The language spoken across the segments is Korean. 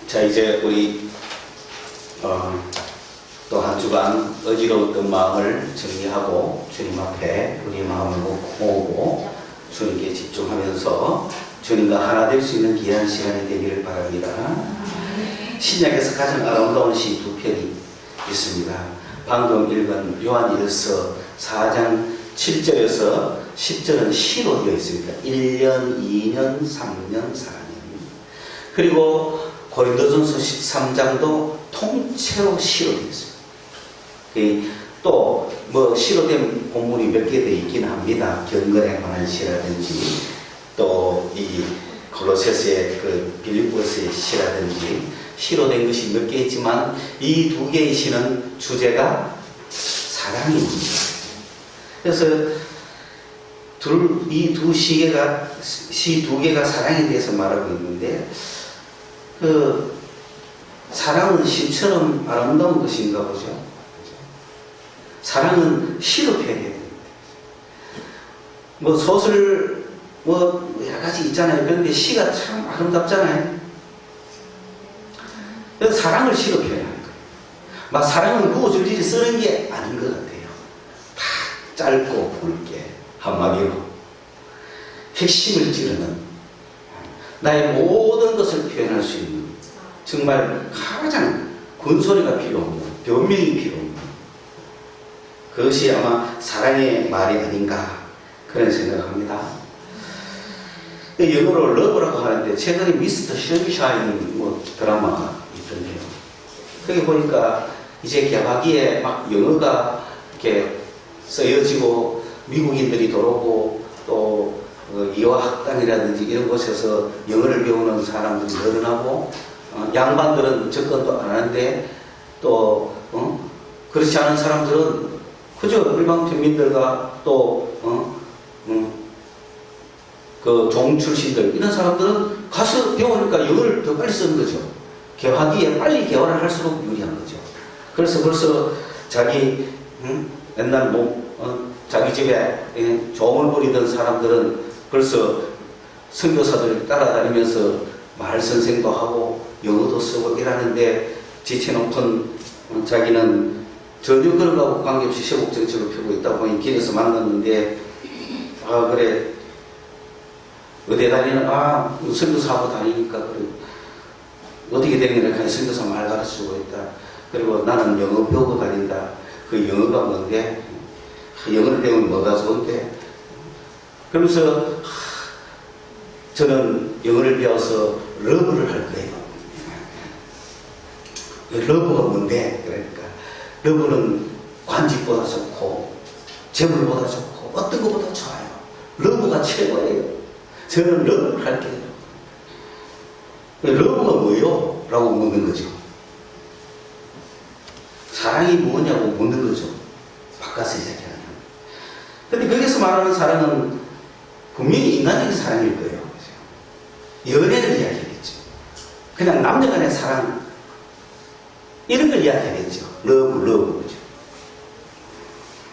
자, 이제 우리 또 한 주간 어지러웠던 마음을 정리하고 주님 앞에 우리 마음을 모으고 주님께 집중하면서 주님과 하나 될 수 있는 귀한 시간이 되기를 바랍니다. 신약에서 가장 아름다운 시 두 편이 있습니다. 방금 읽은 요한일서 4장 7절에서 10절은 시로 되어 있습니다. 1년, 2년, 3년, 4년. 그리고 고린도전서 13장도 통째로 시로 되어 있습니다. 또 뭐 시로 된 본문이 몇 개 되어 있긴 합니다. 경건에 관한 시라든지 또 이 골로새서의 그 빌립보서의 시라든지 시로 된 것이 몇 개 있지만 이 두 개의 시는 주제가 사랑입니다. 그래서 이 시 두 개가 사랑에 대해서 말하고 있는데 사랑은 시처럼 아름다운 것인가 보죠. 사랑은 시로 표현해야 됩니다. 뭐 소설 뭐 여러 가지 있잖아요. 그런데 시가 참 아름답잖아요. 그래서 사랑을 시로 표현하는 거예요. 막 사랑은 구호줄줄이 쓰는 게 아닌 것 같아요. 다 짧고 굵게 한마디로 핵심을 찌르는 나의 모든 것을 표현할 수 있는 정말 가장 군소리가 필요 없는 변명이 필요 없는 그것이 아마 사랑의 말이 아닌가 그런 생각합니다. 영어로 러브라고 하는데 최근에 미스터 션샤인 뭐 드라마가 있던데요. 거기 보니까 이제 개화기에 막 영어가 이렇게 쓰여지고 미국인들이 들어오고 또 이화학당이라든지 이런 곳에서 영어를 배우는 사람들이 늘어나고 양반들은 접근도 안 하는데 또 그렇지 않은 사람들은 그저 일반 평민들과 또 그 종 출신들 이런 사람들은 가서 배우니까 영어를 더 빨리 쓰는 거죠. 개화기에 빨리 개화를 할수록 유리한 거죠. 그래서 벌써 자기 옛날 자기 집에 종을 부리던 사람들은 벌써 선교사들 따라다니면서 말 선생도 하고 영어도 쓰고 이러는데 지체놓고는 자기는 전혀 그런 거하고 관계없이 세국 정책을 펴고 있다고 보니 길에서 만났는데 그래 어디 다니는 선교사하고 다니니까 그래 어떻게 되는 거야 선교사 말 가르치고 있다. 그리고 나는 영어 배우고 다닌다. 그 영어가 뭔데 영어를 배우면 뭐가 좋은데 그러면서 저는 영어를 배워서 러브를 할 거예요. 러브가 뭔데? 그러니까 러브는 관직보다 좋고 재물보다 좋고 어떤 것보다 좋아요. 러브가 최고예요. 저는 러브를 할게요. 러브가 뭐요? 라고 묻는 거죠. 사랑이 뭐냐고 묻는 거죠. 바꿔서 이야기하면. 근데 거기서 말하는 사랑은 분명히 인간적인 사랑일 거예요. 연애를 이야기하겠죠. 그냥 남녀 간의 사랑 이런 걸 이야기하겠죠. 러브죠.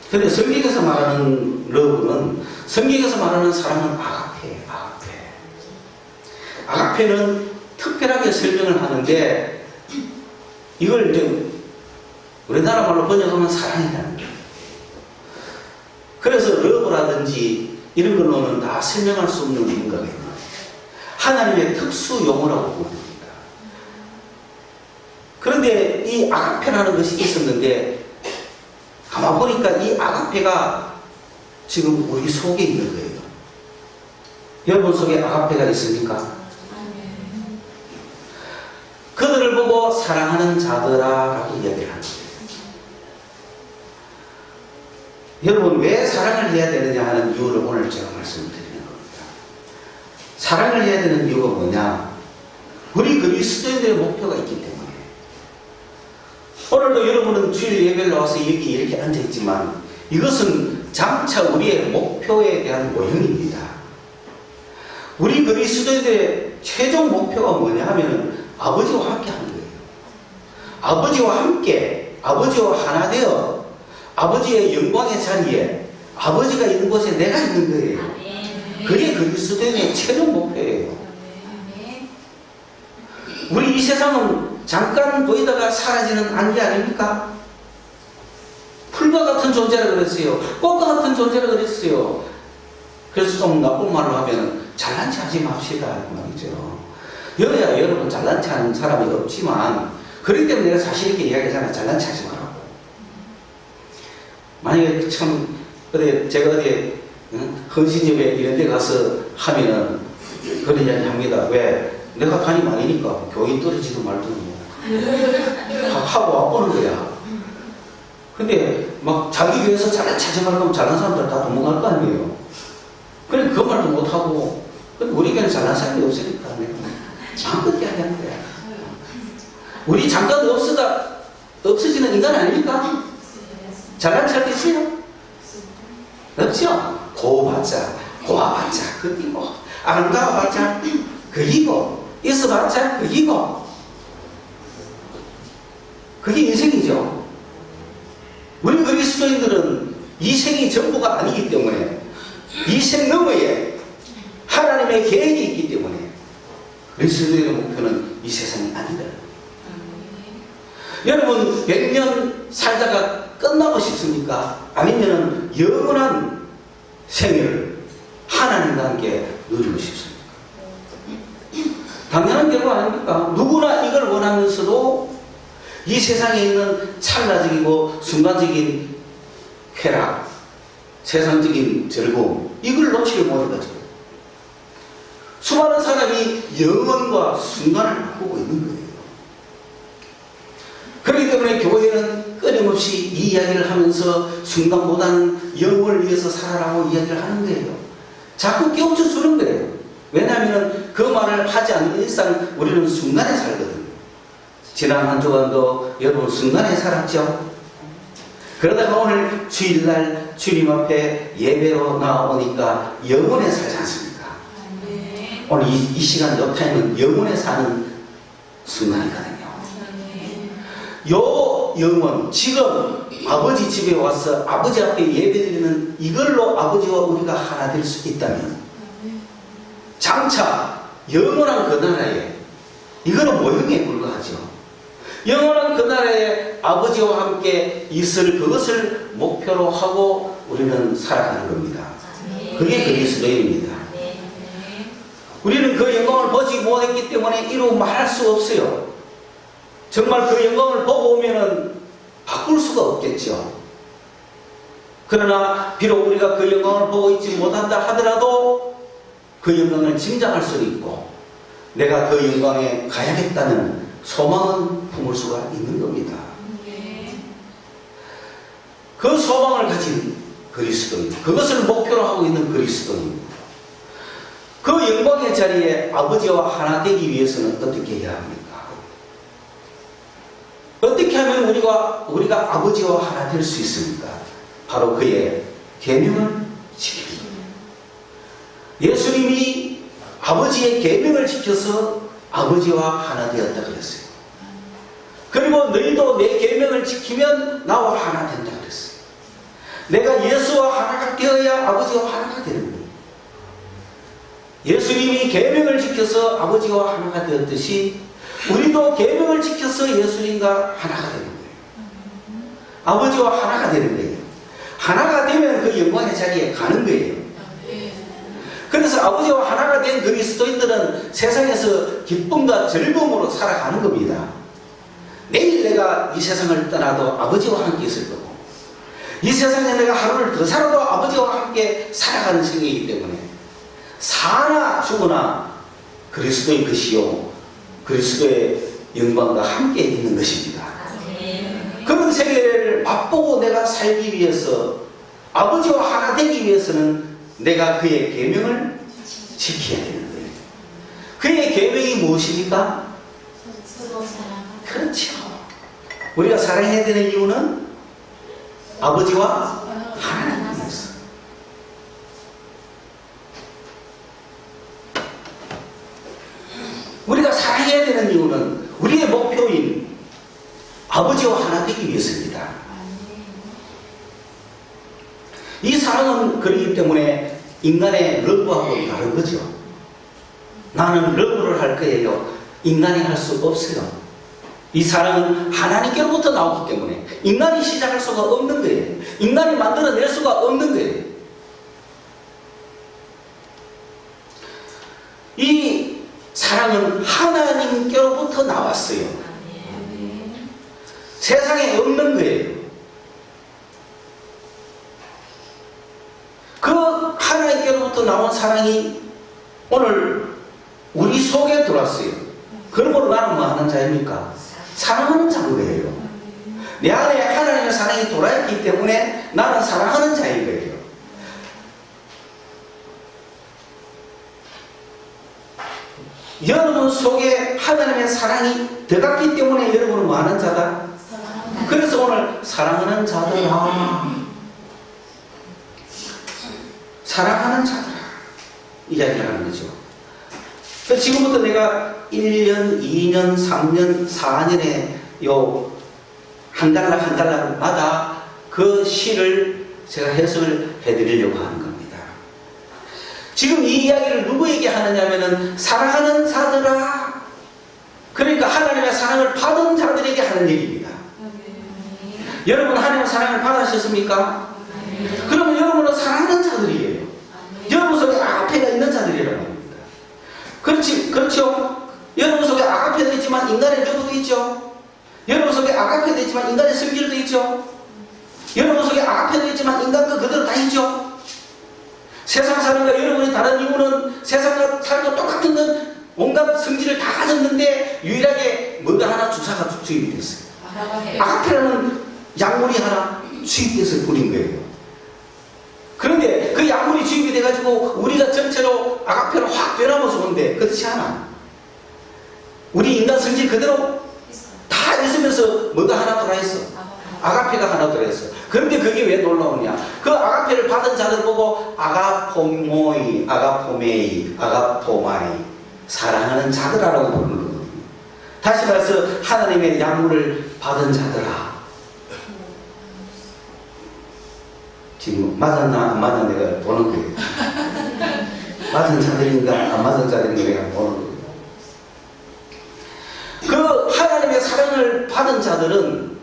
그런데 성경에서 말하는 러브는 성경에서 말하는 사랑은 아가페예요. 아가페는 특별하게 설명을 하는데 이걸 이제 우리나라 말로 번역하면 사랑이라는 거예요. 그래서 러브라든지 이런 걸로는 다 설명할 수 없는 뭔가가 있는 거예요. 하나님의 특수 용어라고 부릅니다. 그런데 이 아가페라는 것이 있었는데 가만 보니까 이 아가페가 지금 우리 속에 있는 거예요. 여러분 속에 아가페가 있습니까? 그들을 보고 사랑하는 자들아라고 이야기를 하는 거예요. 여러분 왜 사랑을 해야 되느냐 하는 이유를 오늘 제가 말씀드리는 겁니다. 사랑을 해야 되는 이유가 뭐냐? 우리 그리스도인들의 목표가 있기 때문에. 오늘도 여러분은 주일 예배를 나와서 이렇게 앉아있지만 이것은 장차 우리의 목표에 대한 모형입니다. 우리 그리스도인들의 최종 목표가 뭐냐 하면 아버지와 함께 하는 거예요. 아버지와 함께, 아버지와 하나 되어 아버지의 영광의 자리에 아버지가 있는 곳에 내가 있는 거예요. 그게 그리스도인의 최종 목표예요. 우리 이 세상은 잠깐 보이다가 사라지는 안개 아닙니까? 풀과 같은 존재라 그랬어요. 꽃과 같은 존재라 그랬어요. 그래서 좀 나쁜 말로 하면 잘난 체 하지 맙시다 말이죠. 여야 여러분 잘난 체 하는 사람이 없지만 그렇기 때문에 내가 사실 있게 이야기하잖아요. 잘난 체 하지 말라고. 만약에 참 제가 어디 헌신협회 이런 데 가서 하면은 그런 이야기 합니다. 왜? 내가 담임 아니니까 교인 떨어지도 말도 하고 와보는 거야. 근데 막 자기 교회에서 잘난 체 하지 말고 잘난 사람들 다 도망갈 거 아니에요. 그래 그 말도 못하고 근데 우리 교회는 잘난 사람이 없으니까 아무것도 이야기하는 거야. 우리 잠깐 없어지는 인간 아닙니까? 잘난 체 할 게 있어요? 없죠? 고와봤자 그기고 안 가봐봤자 그기고 있어봤자 그기고 그게 인생이죠. 우리 그리스도인들은 이 생이 전부가 아니기 때문에 이 생 너머에 하나님의 계획이 있기 때문에 그리스도인의 목표는 이 세상이 아니다. 여러분 100년 살다가 끝나고 싶습니까? 아니면 영원한 생애를 하나님과 함께 누리고 싶습니까? 당연한 결과 아닙니까? 누구나 이걸 원하면서도 이 세상에 있는 찰나적이고 순간적인 쾌락, 세상적인 즐거움 이걸 놓치려 못하는 거죠. 수많은 사람이 영혼과 순간을 바꾸고 있는 거예요. 그렇기 때문에 교회는 끊임없이 이 이야기를 하면서 순간보다는 영혼을 위해서 살아라고 이야기를 하는 거예요. 자꾸 깨우쳐 주는 거예요. 왜냐하면 그 말을 하지 않는 이상 우리는 순간에 살거든요. 지난 한 주간도 여러분 순간에 살았죠? 그러다가 오늘 주일날 주님 앞에 예배로 나오니까 영혼에 살지 않습니까? 오늘 이 시간 요 타임은 영혼에 사는 순간이거든요. 요 영혼, 지금 아버지 집에 와서 아버지 앞에 예배드리는 이걸로 아버지와 우리가 하나 될 수 있다면 장차 영원한 그 나라에 이거는 모형에 불과하죠. 영원한 그 나라에 아버지와 함께 있을 그것을 목표로 하고 우리는 살아가는 겁니다. 그게 그리스도인입니다. 우리는 그 영광을 보지 못했기 때문에 이루 말할 수 없어요. 정말 그 영광을 보고 오면은 바꿀 수가 없겠죠. 그러나 비록 우리가 그 영광을 보고 있지 못한다 하더라도 그 영광을 짐작할 수 있고 내가 그 영광에 가야겠다는 소망은 품을 수가 있는 겁니다. 그 소망을 가진 그리스도인, 그것을 목표로 하고 있는 그리스도인, 그 영광의 자리에 아버지와 하나 되기 위해서는 어떻게 해야 합니까? 어떻게 하면 우리가 아버지와 하나 될 수 있습니까? 바로 그의 계명을 지키는 겁니다. 예수님이 아버지의 계명을 지켜서 아버지와 하나 되었다 그랬어요. 그리고 너희도 내 계명을 지키면 나와 하나 된다 그랬어요. 내가 예수와 하나가 되어야 아버지와 하나가 되는 거예요. 예수님이 계명을 지켜서 아버지와 하나가 되었듯이 우리도 계명을 지켜서 예수님과 하나가 되는 거예요. 아버지와 하나가 되는 거예요. 하나가 되면 그 영광의 자리에 가는 거예요. 그래서 아버지와 하나가 된 그리스도인들은 세상에서 기쁨과 즐거움으로 살아가는 겁니다. 내일 내가 이 세상을 떠나도 아버지와 함께 있을 거고 이 세상에 내가 하루를 더 살아도 아버지와 함께 살아가는 생이기 때문에 사나 죽으나 그리스도의 것이요 그리스도의 영광과 함께 있는 것입니다. 그런 세계를 맛보고 내가 살기 위해서 아버지와 하나 되기 위해서는 내가 그의 계명을 지켜야 되는 거예요. 그의 계명이 무엇입니까? 그렇죠. 우리가 사랑해야 되는 이유는 아버지와 하나 되기 위해서. 우리가 사랑해야 되는 이유는 우리의 목표인 아버지와 하나 되기 위해서입니다. 이 사랑은 그렇기 때문에 인간의 러브하고 다른 거죠. 나는 러브를 할 거예요. 인간이 할 수 없어요. 이 사랑은 하나님께로부터 나오기 때문에 인간이 시작할 수가 없는 거예요. 인간이 만들어낼 수가 없는 거예요. 이 사랑은 하나님께로부터 나왔어요. 세상에 없는 거예요. 그 하나님께로부터 나온 사랑이 오늘 우리 속에 들어왔어요. 그러므로 나는 뭐 하는 자입니까? 사랑하는 자인 거예요. 내 안에 하나님의 사랑이 돌아있기 때문에 나는 사랑하는 자인 거예요. 여러분 속에 하나님의 사랑이 들어갔기 때문에 여러분은 뭐 하는 자다? 그래서 오늘 사랑하는 자들아, 사랑하는 자들아 이야기를 하는 거죠. 그래서 지금부터 내가 1년, 2년, 3년, 4년에 한 달락 한 달락마다 그 시를 제가 해석을 해드리려고 하는 겁니다. 지금 이 이야기를 누구에게 하느냐면은 사랑하는 자들아, 그러니까 하나님의 사랑을 받은 자들에게 하는 얘기입니다. 여러분 하나님의 사랑을 받으셨습니까? 그러면 여러분은 사랑하는 자들이에요. 여러분 속에 아가페가 있는 자들이라고 합니다. 그렇죠? 여러분 속에 아가페도 있지만 인간의 러브도 있죠. 여러분 속에 아가페도 있지만 인간의 성질도 있죠. 여러분 속에 아가페도 있지만 인간과 그대로 다 있죠. 세상 사람과 여러분이 다른 이유는 세상 사람과 똑같은 건 온갖 성질을 다 가졌는데 유일하게 뭔가 하나 주사가 주입이 됐어요. 아가페라는 약물이 하나 주입돼서 뿌린 거예요. 그런데 그 약물이 주입이 돼가지고 우리가 전체로 아가페로 확 변하면 좋은데 그렇지 않아. 우리 인간 성질 그대로 다 있으면서 뭐가 하나 들어있어. 아가페가 하나 들어있어. 그런데 그게 왜 놀라우냐. 그 아가페를 받은 자들 보고 아가포모이, 아가포메이, 아가포마이, 사랑하는 자들아라고 부르는 거거든요. 다시 말해서 하나님의 약물을 받은 자들아. 지금 맞았나 안 맞았나 내가 보는 거예요. 맞은 자들인가 안 맞은 자들인가 내가 보는 거예요. 그 하나님의 사랑을 받은 자들은,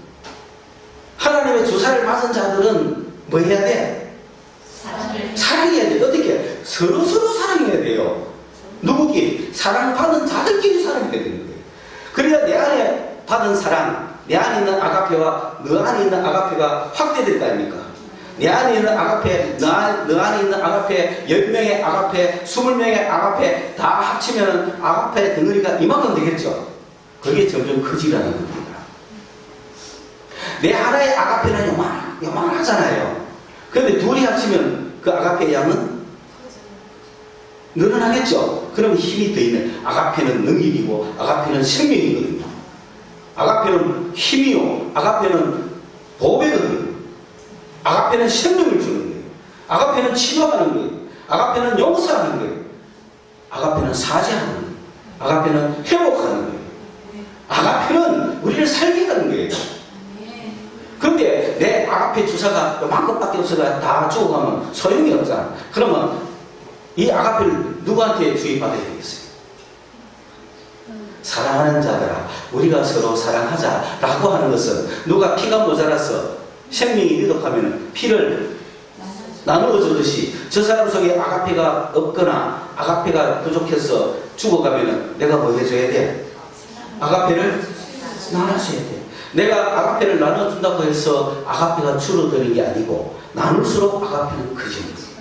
하나님의 주사를 맞은 자들은 뭐 해야 돼? 사랑해야 돼. 어떻게? 서로 사랑해야 돼요. 누구끼리? 사랑받은 자들끼리 사랑해야 되는 거예요. 그래야 내 안에 받은 사랑, 내 안에 있는 아가페와 너 안에 있는 아가페가 확대될 거 아닙니까? 내 안에 있는 아가페, 너 안에 있는 아가페, 10명의 아가페, 20명의 아가페 다 합치면 아가페 덩어리가 이만큼 되겠죠? 그게 점점 커지라는 겁니다. 내 하나의 아가페는 요만하잖아요. 그런데 둘이 합치면 그 아가페의 양은 늘어나겠죠? 그럼 힘이 더 있는, 아가페는 능력이고 아가페는 생명이거든요. 아가페는 힘이요, 아가페는 보배거든요. 아가페는 생명을 주는 거예요. 아가페는 치료하는 거예요. 아가페는 용서하는 거예요. 아가페는 사죄하는 거예요. 아가페는 회복하는 거예요. 아가페는 우리를 살게 하는 거예요. 그런데 내 아가페 주사가 요만큼밖에 없어서 다 죽어가면 소용이 없잖아. 그러면 이 아가페를 누구한테 주입받아야 되겠어요? 사랑하는 자들아, 우리가 서로 사랑하자라고 하는 것은, 누가 피가 모자라서 생명이 미덕하면 피를 나누어 주듯이 저 사람 속에 아가페가 없거나 아가페가 부족해서 죽어가면 내가 뭐 해줘야 돼? 아가페를 나눠줘야 돼. 내가 아가페를 나눠준다고 해서 아가페가 줄어드는 게 아니고 나눌수록 아가페는 커지는 거예요.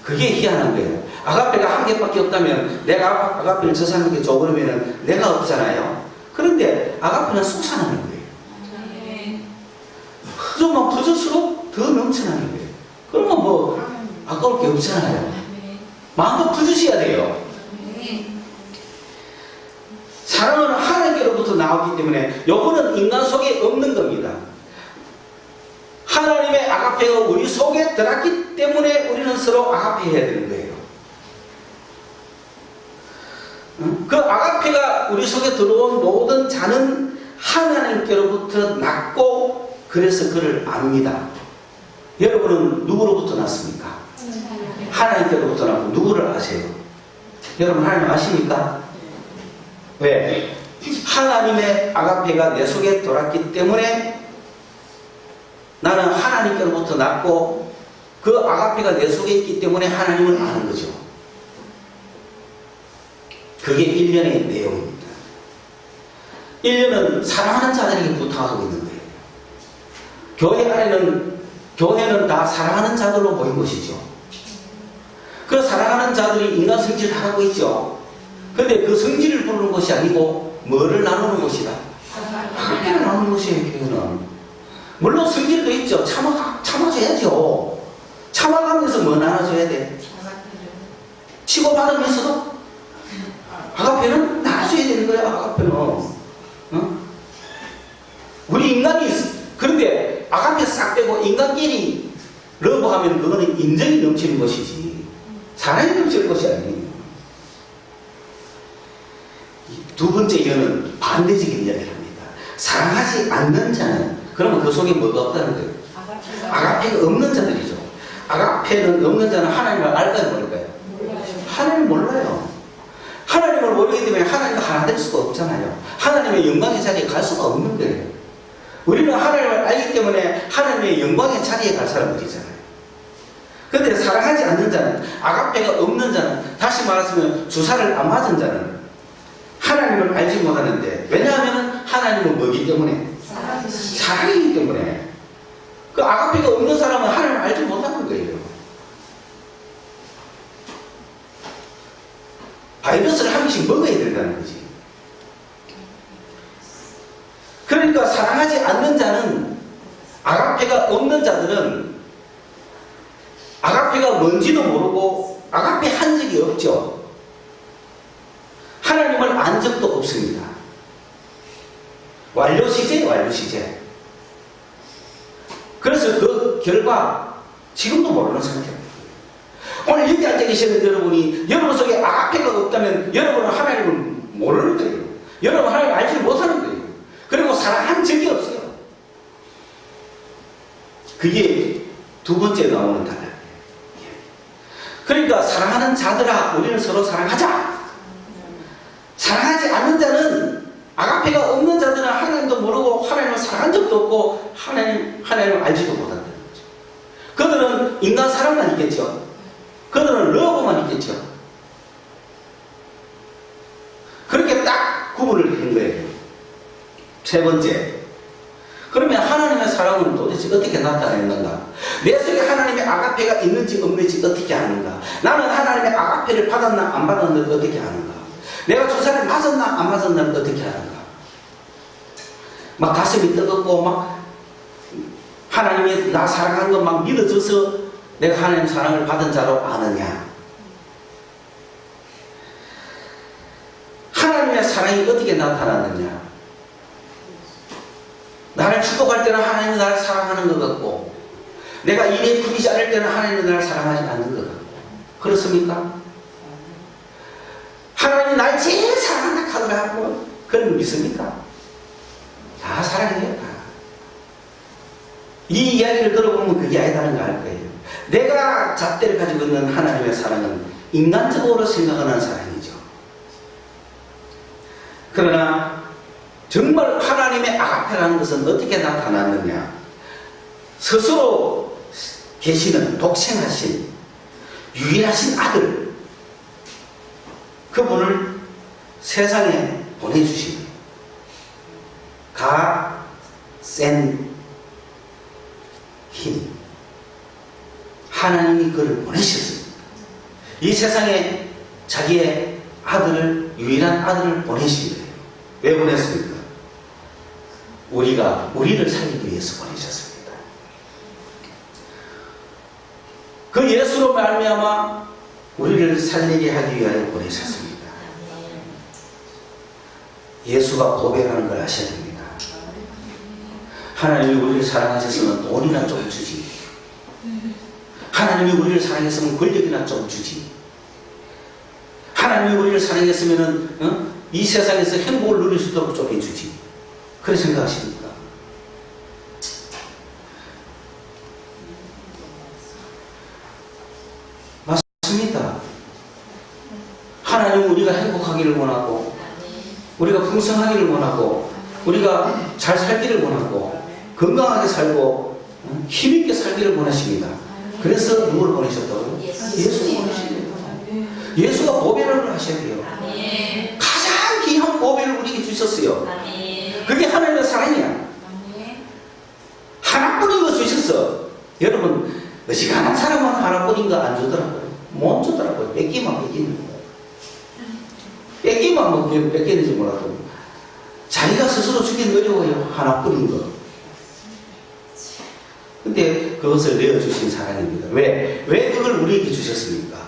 그게 희한한 거예요. 아가페가 한 개밖에 없다면 내가 아가페를 저 사람에게 줘 그러면 내가 없잖아요. 그런데 아가페는 솟아나는 거예요. 좀만 퍼질수록 더 넘쳐나는 거예요. 그러면 뭐 아까울 게 없잖아요. 마음껏 퍼주셔야 돼요. 사랑은 하나님께로부터 나오기 때문에 요거는 인간 속에 없는 겁니다. 하나님의 아가페가 우리 속에 들어갔기 때문에 우리는 서로 아가페 해야 되는 거예요. 그 아가페가 우리 속에 들어온 모든 자는 하나님께로부터 났고, 그래서 그를 압니다. 여러분은 누구로부터 났습니까? 하나님께로부터 났고 누구를 아세요? 여러분 하나님 아십니까? 왜? 하나님의 아가페가 내 속에 들어왔기 때문에 나는 하나님께로부터 났고 그 아가페가 내 속에 있기 때문에 하나님을 아는 거죠. 그게 1년의 내용입니다. 1년은 사랑하는 자들에게 부탁하고 있는 거예요. 교회 안에는, 교회는 다 사랑하는 자들로 모인 것이죠. 그 사랑하는 자들이 인간 성질을 하고 있죠. 근데 그 성질을 부르는 것이 아니고 뭐를 나누는 것이다? 아가페를 나누는 것이에요, 교회는. 물론 성질도 있죠. 참아줘야죠. 참아가면서 뭐 나눠줘야 돼? 치고받으면서도 아가페는 나눠줘야 되는 거야, 아가페는. 어? 우리 인간이, 그런데 아가페 싹 빼고 인간끼리 러브하면 그거는 인정이 넘치는 것이지 사랑이 넘치는 것이 아니에요. 두 번째 연은 반대적인 이야기를 합니다. 사랑하지 않는 자는, 그러면 그 속에 뭐가 없다는 거예요? 아가페가 없는 자들이죠. 아가페는 없는 자는 하나님을 알까요, 모를까요? 하나님을 몰라요. 하나님을 모르기 때문에 하나님과 하나 될 수가 없잖아요. 하나님의 영광의 자리에 갈 수가 없는 거예요. 우리는 하나님을 알기 때문에 하나님의 영광의 자리에 갈 사람들이잖아요. 그런데 사랑하지 않는 자는, 아가페가 없는 자는, 다시 말하자면 주사를 안 맞은 자는 하나님을 알지 못하는데, 왜냐하면 하나님은 뭐기 때문에? 사랑이기 때문에. 그 아가페가 없는 사람은 하나님을 알지 못하는 거예요. 바이러스를 한 번씩 먹어야 된다는 거지. 그러니까 사랑하지 않는 자는, 아가페가 없는 자들은 아가페가 뭔지도 모르고 아가페 한 적이 없죠. 하나님을 안 적도 없습니다. 완료 시제, 완료 시제. 그래서 그 결과 지금도 모르는 상태입니다. 오늘 여기 앉아 계시는 여러분이 여러분 속에 아가페가 없다면 여러분은 하나님을 모르는 거예요. 여러분 하나님을 알지 못하는 거예요. 그리고 사랑한 적이 없어요. 그게 두 번째 나오는 단어예요. 그러니까 사랑하는 자들아, 우리는 서로 사랑하자. 사랑하지 않는 자는, 아가페가 없는 자들은 하나님도 모르고 하나님을 사랑한 적도 없고 하나님을 알지도 못한다는 거죠. 그들은 인간 사랑만 있겠죠. 그들은 러브만 있겠죠. 그렇게 딱 구분을 한 거예요. 세 번째, 그러면 하나님의 사랑은 도대체 어떻게 나타내는가? 내 속에 하나님의 아가페가 있는지 없는지 어떻게 아는가? 나는 하나님의 아가페를 받았나 안 받았나 어떻게 아는가? 내가 주사를 맞았나 안 맞았나 어떻게 아는가? 막 가슴이 뜨겁고 막 하나님이 나 사랑하는 거 막 믿어져서 내가 하나님 사랑을 받은 자로 아느냐? 하나님의 사랑이 어떻게 나타나느냐? 나를 축복할 때는 하나님이 나를 사랑하는 것 같고, 내가 일에 풀리지 않을 때는 하나님이 나를 사랑하지 않는 것 같고, 그렇습니까? 하나님이 날 제일 사랑한다 하더라고, 그런 거 믿습니까? 다 사랑해요, 다. 이 이야기를 들어보면 그게 아니다는 걸 알 거예요. 내가 잣대를 가지고 있는 하나님의 사랑은 인간적으로 생각하는 사랑이죠. 그러나 정말 하나님의 아가페라는 것은 어떻게 나타났느냐? 스스로 계시는 독생하신 유일하신 아들, 그분을 세상에 보내주신 God sent him. 하나님이 그를 보내셨습니다. 이 세상에 자기의 아들을, 유일한 아들을 보내신 거예요. 왜 보냈습니까? 우리를 살리기 위해서 보내셨습니다. 그 예수로 말미암아 우리를 살리게 하기 위하여 보내셨습니다. 예수가 고백하는 걸 아셔야 됩니다. 하나님이 우리를 사랑하셨으면 돈이나 좀 주지. 하나님이 우리를 사랑했으면 권력이나 좀 주지. 하나님이 우리를 사랑했으면 이 세상에서 행복을 누릴 수 있도록 좀 해주지. 그렇게 생각하십니까? 맞습니다. 하나님은 우리가 행복하기를 원하고 우리가 풍성하기를 원하고 우리가 잘 살기를 원하고 건강하게 살고 힘있게 살기를 원하십니다. 그래서 누구를 보내셨다고요? 예수를 보내십니다. 예수가 보배를 하셔야 돼요. 가장 귀한 보배를 우리에게 주셨어요. 그게 하나님의 사랑이야. 하나뿐인 거 주셨어. 여러분 어지간한 사람은 하나뿐인 거 안 주더라고요. 못 주더라고요. 뺏기면 뺏기는 거예요. 뺏기면 뭐 뺏기는지 몰라도 자기가 스스로 주긴 어려워요. 하나뿐인 거. 근데 그것을 내어주신 사랑입니다. 왜 그걸 우리에게 주셨습니까?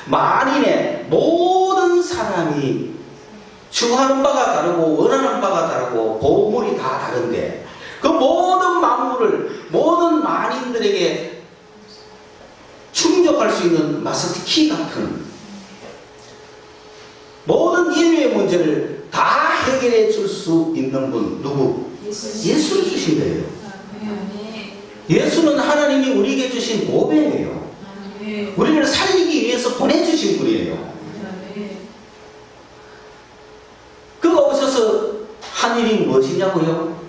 만인의 모든 사람이 추구하는 바가 다르고 원하는 바가 다르고 보물이 다 다른데 그 모든 만물을 모든 만인들에게 충족할 수 있는 마스터키 같은 모든 인류의 문제를 다 해결해 줄 수 있는 분 누구? 예수를 주신 거예요. 예수는 하나님이 우리에게 주신 보배예요. 우리를 살리기 위해서 보내주신 분이에요. 그가 오셔서 한 일이 무엇이냐고요?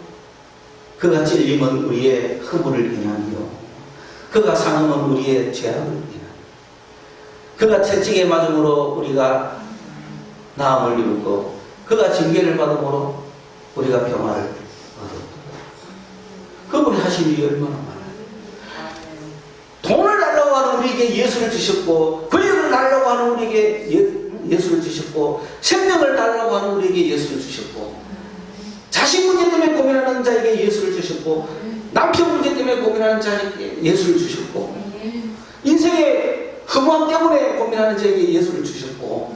그가 찔림은 우리의 허물을 인하며 그가 상함은 우리의 죄악을 인하며 그가 채찍에 맞음으로 우리가 나음을 입었고 그가 징계를 받음으로 우리가 평화를 얻었다. 그분이 하신 일이 얼마나 많아요. 돈을 달라고 하는 우리에게 예수를 주셨고 권력을 달라고 하는 우리에게 예수를 주셨고 생명을 달라고 하는 우리에게 예수를 주셨고 자식 문제 때문에 고민하는 자에게 예수를 주셨고 남편 문제 때문에 고민하는 자에게 예수를 주셨고 인생의 허무함 때문에 고민하는 자에게 예수를 주셨고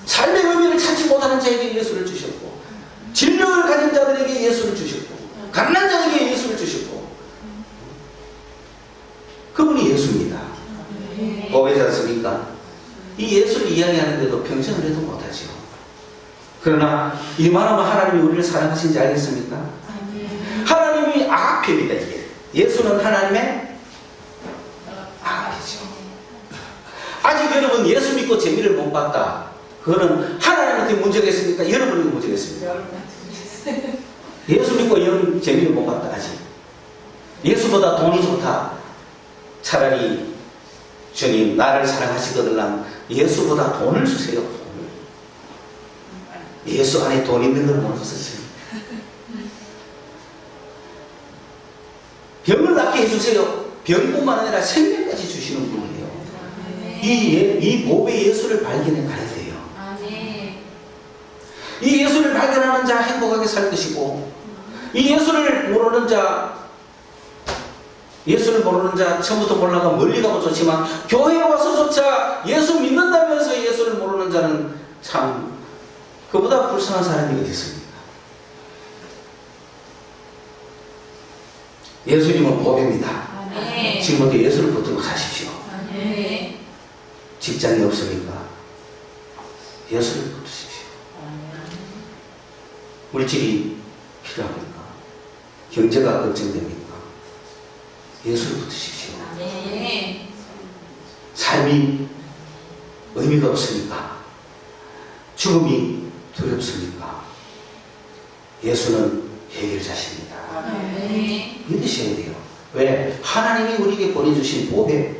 삶의 의미를 찾지 못하는 자에게 예수를 주셨고 질병을 가진 자들에게 예수를 주셨고 가난한 자에게 예수를 주셨고 그분이 예수입니다. 보배지 않습니까? 이 예수를 이야기하는데도 평생을 해도 못하죠. 그러나 이만하면 하나님이 우리를 사랑하신지 알겠습니까? 하나님이 아가페입니다. 이게 예수는 하나님의 아가페죠. 아직 여러분 예수 믿고 재미를 못 봤다. 그거는 하나님한테 문제가 있습니까? 여러분에게 문제가 있습니까? 예수 믿고 영 재미를 못 봤다. 아직 예수보다 돈이 좋다. 차라리 주님 나를 사랑하시거든 예수보다 돈을 주세요. 예수 안에 돈 있는 걸 모르셨어요. 병을 낫게 해주세요. 병뿐만 아니라 생명까지 주시는 분이에요. 이 보배 예수를 발견해 가야 돼요. 이 예수를 발견하는 자 행복하게 살 것이고 이 예수를 모르는 자 처음부터 몰라가 멀리 가고 좋지만 교회에 와서조차 예수 믿는다면서 예수를 모르는 자는 참 그보다 불쌍한 사람이 어디 있습니까? 예수님은 보배입니다. 지금부터 예수를 붙들고 사십시오. 직장이 없으니까 예수를 붙드십시오. 물질이 필요합니까? 경제가 걱정됩니까? 예수를 붙드십시오. 삶이 의미가 없으니까 죽음이 두렵습니까? 예수는 해결자십니다. 믿으셔야 돼요. 왜? 하나님이 우리에게 보내주신 보배.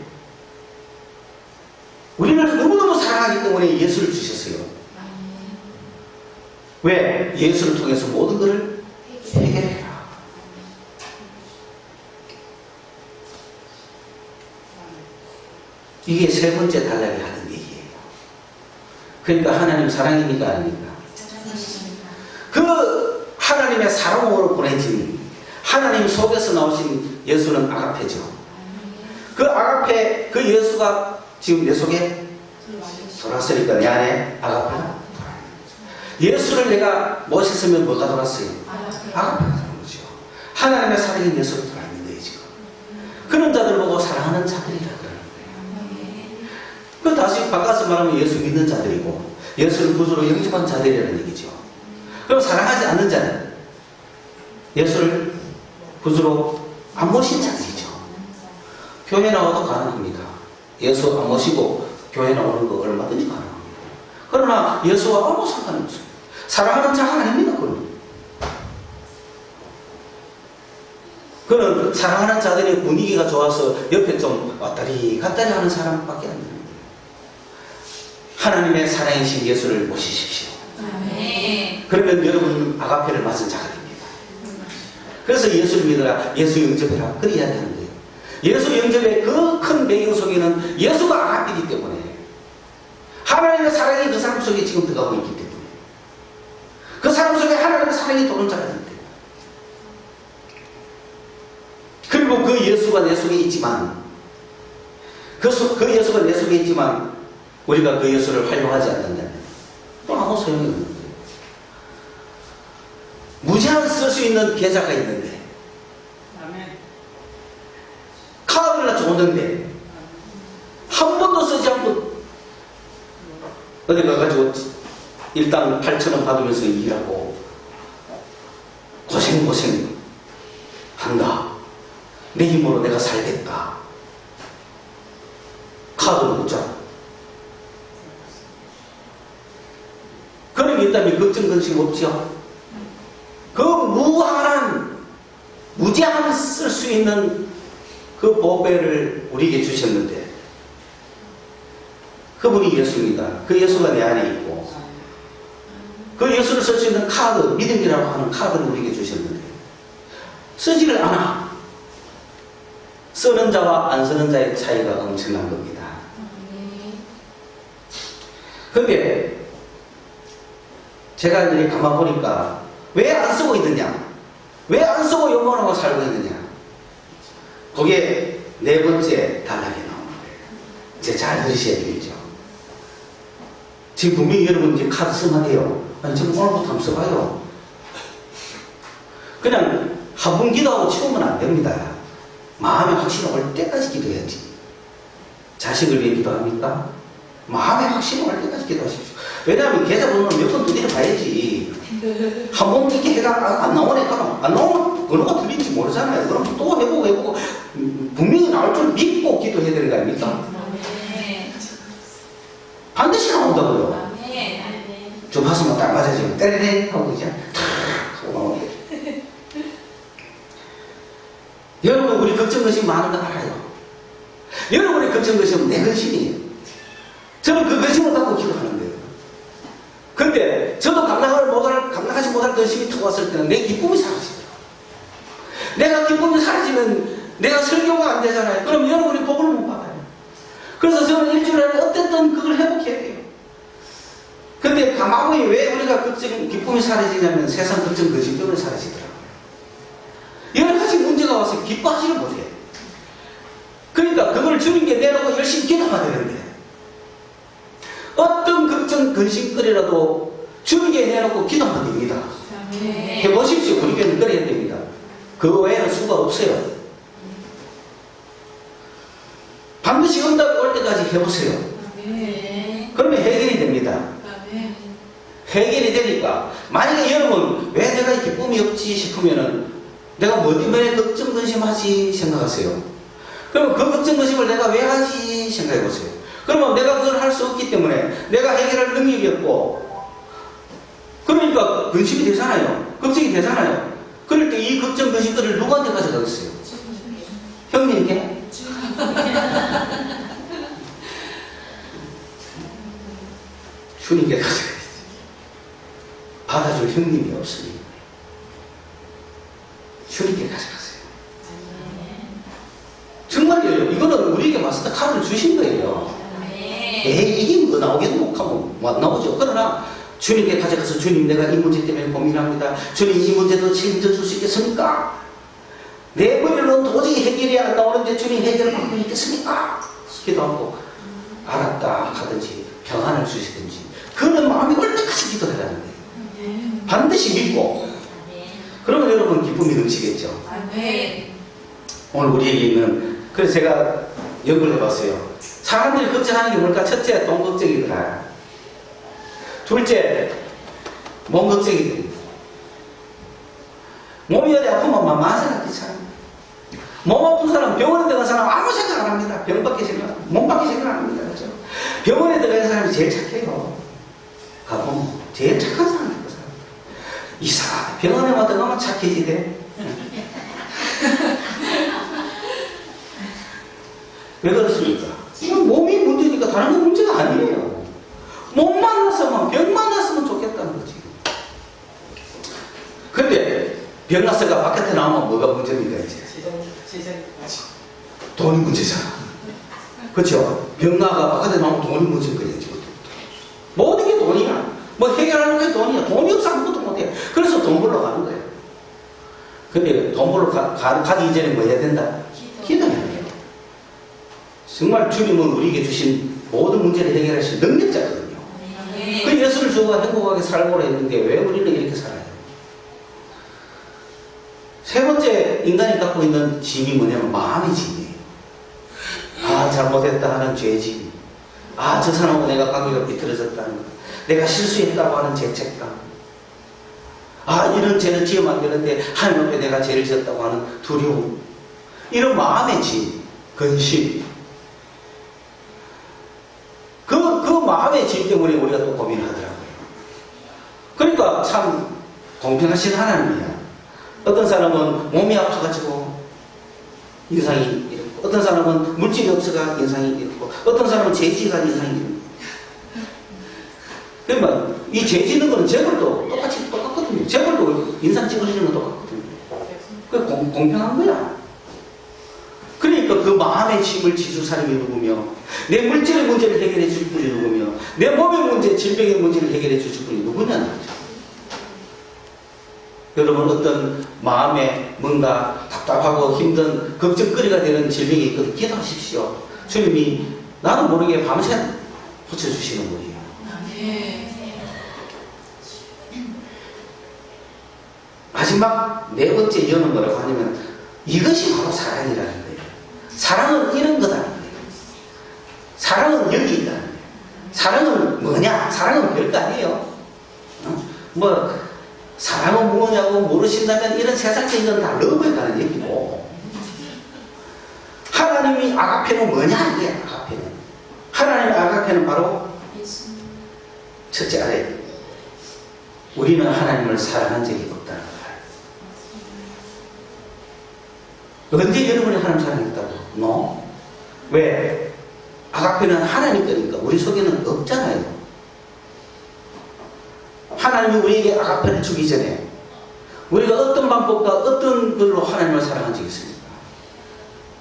우리를 너무너무 사랑하기 때문에 예수를 주셨어요. 왜? 예수를 통해서 모든 것을 해결해라. 이게 세 번째 단락이 하는 얘기예요. 그러니까 하나님 사랑입니까? 아닙니까? 그 하나님의 사랑으로 보내진 하나님 속에서 나오신 예수는 아가페죠. 그 아가페, 그 예수가 지금 내 속에 돌았으니까 내 안에 아가페가 돌아요. 예수를 내가 모셨으면 뭐가 돌았어요? 아가페가 돌아온 거죠. 하나님의 사랑이 내 속에 돌아있는 거예요 지금. 그런 자들 보고 사랑하는 자들이라 그러는 거예요. 그 다시 바꿔서 말하면 예수 믿는 자들이고 예수를 구주로 영접한 자들이라는 얘기죠. 그럼 사랑하지 않는 자는 예수를 구주로 안 모신 자들이죠. 교회 나와도 가능합니다. 예수 안 모시고 교회 나오는 거 얼마든지 가능합니다. 그러나 예수와 아무 상관이 없습니다. 사랑하는 자가 아닙니다. 그는 사랑하는 자들의 분위기가 좋아서 옆에 좀 왔다리 갔다리 하는 사람밖에 안 됩니다. 하나님의 사랑이신 예수를 모시십시오. 아멘. 그러면 여러분 아가페를 맞은 자가 됩니다. 그래서 예수를 믿어라, 예수 영접해라, 그리 이야기하는 거예요. 예수 영접의 그 큰 배경 속에는 예수가 아가페이기 때문에, 하나님의 사랑이 그 사람 속에 지금 들어가고 있기 때문에, 그 사람 속에 하나님의 사랑이 도는 자가 됩니다. 그리고 그 예수가 내 속에 있지만, 그 예수가 내 속에 있지만 우리가 그 예수를 활용하지 않는다면 또 아무 소용이 없는 거예요. 무제한 쓸 수 있는 계좌가 있는데, 카드를 줬는데 한 번도 쓰지 않고 어디 가가지고 일당 8,000원 받으면서 일하고 고생 한다. 내 힘으로 내가 살겠다. 카드로 묻잖아. 그런 게 있다면 걱정 근심 없죠. 그 무제한 쓸 수 있는 그 보배를 우리에게 주셨는데, 그분이 예수입니다. 그 예수가 내 안에 있고, 그 예수를 쓸 수 있는 카드, 믿음이라고 하는 카드를 우리에게 주셨는데 쓰지를 않아. 쓰는 자와 안 쓰는 자의 차이가 엄청난 겁니다. 근데 제가 이렇게 가만 보니까 왜 안 쓰고 있느냐? 왜 안 쓰고 욕망하고 살고 있느냐? 그게 네 번째 단락에 나오는 거예요. 이제 잘 들으셔야 되겠죠. 지금 분명히 여러분 이제 카드 쓰면 돼요. 아니, 지금 오늘부터 한번 써봐요. 그냥 한 번 기도하고 치우면 안 됩니다. 마음의 확신이 올 때까지 기도해야지. 자식을 위해 기도합니까? 마음의 확신이 올 때까지 기도하십시오. 왜냐하면 계좌번호를 몇 번 두드려 봐야지. 한 번 이렇게 해가 안 나오네. 그럼 안 나오면 번호가 틀린지 모르잖아요. 그럼 또 해보고 분명히 나올 줄 믿고 기도해야 되는 거 아닙니까? 반드시 나온다고요. 주파수만 딱 맞아지면 때레레 하고 그냥 탁 하고 나오게. 여러분, 우리 걱정 것이 많은 거 알아요. 여러분의 걱정 것이 내 근심이에요. 저는 그 근심을 갖고 기도하는 거예요. 근데 저도 감당하지 못할 근심이 턱 왔을 때는 내 기쁨이 사라지더라고요. 내가 기쁨이 사라지면 내가 설교가 안 되잖아요. 그럼 여러분이 복을 못 받아요. 그래서 저는 일주일 안에 어쨌든 그걸 회복해야 돼요. 근데 가만히 왜 우리가 기쁨이 사라지냐면 세상 걱정 근심 때문에 사라지더라고요. 여러 가지 문제가 와서 기뻐하지를 못해요. 그러니까 그걸 주님께 내놓고 열심히 기도하면 되는데, 어떤 걱정 근심거리라도 주님께 내놓고 기도하면 됩니다. 해보십시오. 우리 교회는 그래야 됩니다. 그 외에는 수가 없어요. 반드시 응답이 올 때까지 해보세요. 그러면 해결이 됩니다. 해결이 되니까, 만약에 여러분 왜 내가 기쁨이 없지 싶으면은 내가 뭐 때문에 걱정 근심하지 생각하세요. 그러면 그 걱정 근심을 내가 왜 하지 생각해 보세요. 그러면 내가 그걸 할 수 없기 때문에 내가 해결할 능력이 없고, 그러니까 근심이 되잖아요. 걱정이 되잖아요. 그럴 때 이 걱정 근심들을 누구한테 가져가겠어요? 형님께? 주님께 가져가야지. 받아줄 형님이 없으니 주님께 가져가세요. 정말요. 이거는 우리에게 마스터 카드를 주신 거예요. 이게 뭐 나오겠노? 하면 못 나오죠. 그러나 주님께 가져가서, 주님, 내가 이 문제 때문에 고민합니다. 주님, 이 문제도 책임져 줄 수 있겠습니까? 내 머리로는 도저히 해결이 안 나오는데 주님 해결을 받고 있겠습니까? 기도하고 알았다 하든지 평안을 주시든지, 그런 마음이 올 때까지 기도하라는 거예요. 반드시 믿고. 그러면 여러분 기쁨이 넘치겠죠. 오늘 우리에게 있는, 그래서 제가 연구를 해봤어요. 사람들이 걱정하는 게 뭘까? 첫째, 돈 걱정이더라. 둘째, 몸 걱정이더라. 몸이 어디 아프면 만만 생각하잖아. 몸 아픈 사람, 병원에 들어간 사람 아무 생각 안 합니다. 병밖에 생각, 몸밖에 생각 안 합니다. 그렇죠? 병원에 들어간 사람이 제일 착해요. 가보면 제일 착한 사람이 그 사람. 이상하게 병원에 왔다 가면 착해지대. 왜 그렇습니까? 이건 몸이 문제니까 다른 건 문제가 아니에요. 몸 만났으면, 병 만났으면 좋겠다는 거지. 근데 병 났어가 바깥에 나오면 뭐가 문제입니까, 이제? 돈이 문제잖아. 그렇죠? 병 나가 바깥에 나오면 돈이 문제인 거예요, 지금. 모든 게 돈이야. 뭐 해결하는 게 돈이야. 돈이 없어 아무것도 못해. 그래서 돈 벌러 가는 거예요. 근데 돈 벌러 가기 이전에 뭐 해야 된다? 기도해야 돼요. 정말 주님은 우리에게 주신 모든 문제를 해결하실 능력자거든요. 그 예수를 주고 행복하게 살고자 했는데 왜 우리는 이렇게 살아요? 세 번째 인간이 갖고 있는 짐이 뭐냐면 마음의 짐이에요. 아, 잘못했다 하는 죄짐. 아, 저 사람하고 내가 관계가 비틀어졌다는 것. 내가 실수했다고 하는 죄책감. 아, 이런 죄를 지으면 안 되는데 하나님 앞에 내가 죄를 지었다고 하는 두려움. 이런 마음의 짐, 근심. 그 마음의 짐 때문에 우리가 또 고민을 하더라고요. 그러니까 참 공평하신 하나님이야. 어떤 사람은 몸이 아파가지고 인상이 이렇고, 어떤 사람은 물질이 없어가 인상이 이렇고, 어떤 사람은 죄지가 인상이 이렇고. 그러니까 이 죄지는 거는 재벌도 똑같거든요. 재벌도 인상 찍어주는 건 똑같거든요. 그 공평한 거야. 그러니까 그 마음의 짐을 지줄 사람이 누구며, 내 물질의 문제를 해결해 줄 분이 누구며, 내 몸의 문제, 질병의 문제를 해결해 줄 분이 누구냐는 거죠. 여러분, 어떤 마음에 뭔가 답답하고 힘든 걱정거리가 되는 질병이 있거든. 기도하십시오. 주님이 나도 모르게 밤새 고쳐주시는 분이에요. 마지막 네 번째 이유는 뭐라고 하냐면 이것이 바로 사랑이라는 거예요. 사랑은 이런 거다는 거예요. 사랑은 여기 있다는 거예요. 사랑은 뭐냐? 사랑은 별거 아니에요. 뭐 사랑은 뭐냐고 모르신다면 이런 세상적인 건 다 러브에 가는 얘기고, 하나님이 아가페는 뭐냐? 이게 아가페는. 하나님의 아가페는 바로 첫째 아래 우리는 하나님을 사랑한 적이 없다는 거예요. 언제 여러분이 하나님 사랑했다고? No. 왜? 아가페는 하나님 거니까 우리 속에는 없잖아요. 하나님이 우리에게 아가페를 주기 전에 우리가 어떤 방법과 어떤 걸로 하나님을 사랑한 적이 있습니까?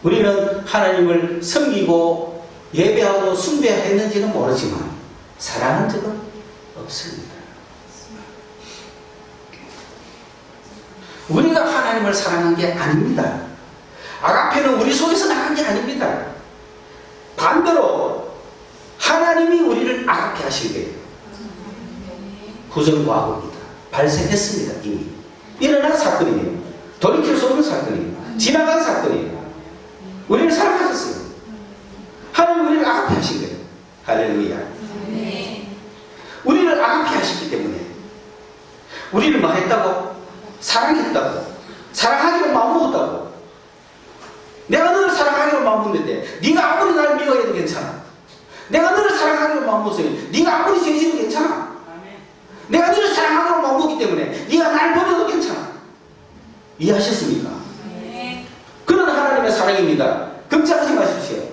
우리는 하나님을 섬기고 예배하고 숭배했는지는 모르지만 사랑한 적은 없습니다. 우리가 하나님을 사랑한 게 아닙니다. 아가페는 우리 속에서 나간 게 아닙니다. 반대로 하나님이 우리를 아가페 하신 거예요. 구전과학입니다. 발생했습니다. 이미 일어난 사건이에요. 돌이킬 수 없는 사건이에요. 지나간 사건이에요. 우리를 사랑하셨어요. 하나님 우리를 아가페 하신 거예요. 할렐루야. 우리를 아가페 하셨기 때문에 우리를 뭐 했다고? 사랑했다고. 사랑하기로 마음먹었다고. 내가 너를 사랑하기로 마음먹는데 네가 아무리 나를 미워해도 괜찮아. 내가 너를 사랑하기로 마음먹었어요. 네가 아무리 죄지도 괜찮아. 내가 너를 사랑하기로 마음먹기 때문에 네가 날 버려도 괜찮아. 이해하셨습니까? 네. 그런 하나님의 사랑입니다. 걱정하지 마십시오.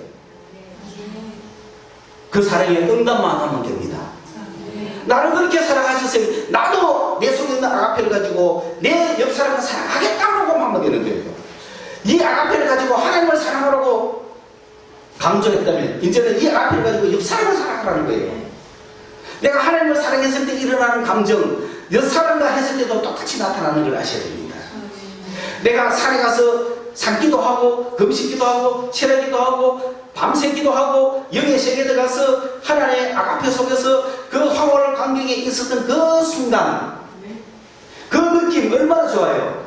그 사랑에 응답만 하면 됩니다. 나를 그렇게 사랑하셨어요. 나도 내 속에 있는 아가페를 가지고 내 옆 사람을 사랑하겠다고 하면 되는 거예요. 이 아가페를 가지고 하나님을 사랑하라고 강조했다면 이제는 이 아가페를 가지고 옆 사람을 사랑하라는 거예요. 내가 하나님을 사랑했을 때 일어나는 감정, 옆 사람과 했을 때도 똑같이 나타나는 걸 아셔야 됩니다. 내가 산에 가서 산기도 하고 금식기도 하고 철야기도 하고 밤새기도 하고 영의 세계에 들어가서 하나님의 아가페 속에서 그 황홀한 관계에 있었던 그 순간, 그 느낌 얼마나 좋아요.